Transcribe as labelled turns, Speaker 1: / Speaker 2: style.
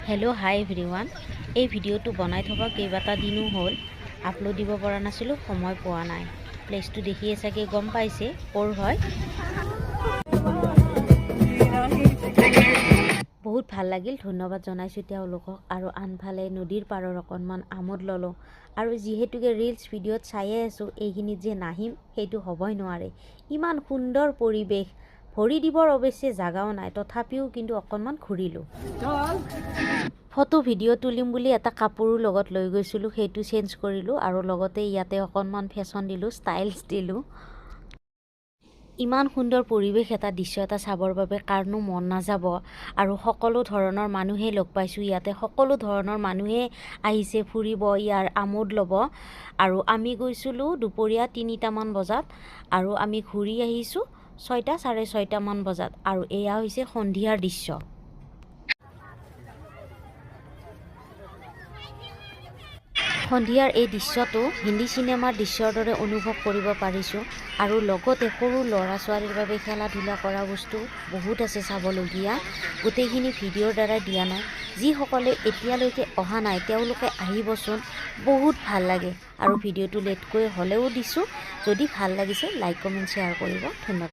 Speaker 1: Hello' হাই everyone. এই ভিডিঅ'টো বনাই থকা কেইবাটা দিনো হ'ল, আপলোড দিব পৰা নাছিলোঁ, সময় পোৱা নাই। প্লেচটো দেখিয়ে চাগে গম পাইছে ক'ৰ হয়। বহুত ভাল লাগিল, ধন্যবাদ জনাইছোঁ তেওঁলোকক। আৰু আনফালে নদীৰ পাৰৰ অকণমান আমোদ ল'লোঁ। আৰু যিহেতুকে ৰিলছ ভিডিঅ'ত চায়ে আছোঁ, এইখিনিত যে নাহিম সেইটো হ'বই নোৱাৰে। ইমান সুন্দৰ পৰিৱেশ, ভৰি দিবৰ অৱশ্যে জাগাও নাই, তথাপিও কিন্তু অকণমান ঘূৰিলোঁ। ফটো ভিডিঅ' তুলিম বুলি এটা কাপোৰো লগত লৈ গৈছিলোঁ, সেইটো চেঞ্জ কৰিলোঁ আৰু লগতে ইয়াতে অকণমান ফেশ্বন দিলোঁ, ষ্টাইলছ দিলোঁ। ইমান সুন্দৰ পৰিৱেশ এটা দৃশ্য এটা চাবৰ বাবে কাৰনো মন নাযাব। আৰু সকলো ধৰণৰ মানুহেই লগ পাইছোঁ ইয়াতে, সকলো ধৰণৰ মানুহে আহিছে ফুৰিব, ইয়াৰ আমোদ ল'ব। আৰু আমি গৈছিলোঁ দুপৰীয়া 3টামান বজাত আৰু আমি ঘূৰি আহিছোঁ 6টা, 6:30মান বজাত। আৰু এয়া হৈছে সন্ধিয়াৰ দৃশ্য। সন্ধিয়াৰ এই দৃশ্যটো হিন্দী চিনেমাৰ দৃশ্যৰ দৰে অনুভৱ কৰিব পাৰিছোঁ। আৰু লগতে সৰু ল'ৰা ছোৱালীৰ বাবে খেলা ধূলা কৰা বস্তু বহুত আছে চাবলগীয়া। গোটেইখিনি ভিডিঅ'ৰ দ্বাৰাই দিয়া নাই। যিসকলে এতিয়ালৈকে অহা নাই তেওঁলোকে আহিবচোন, বহুত ভাল লাগে। আৰু ভিডিঅ'টো লেটকৈ হ'লেও দিছোঁ। যদি ভাল লাগিছে লাইক কমেণ্ট শ্বেয়াৰ কৰিব। ধন্যবাদ।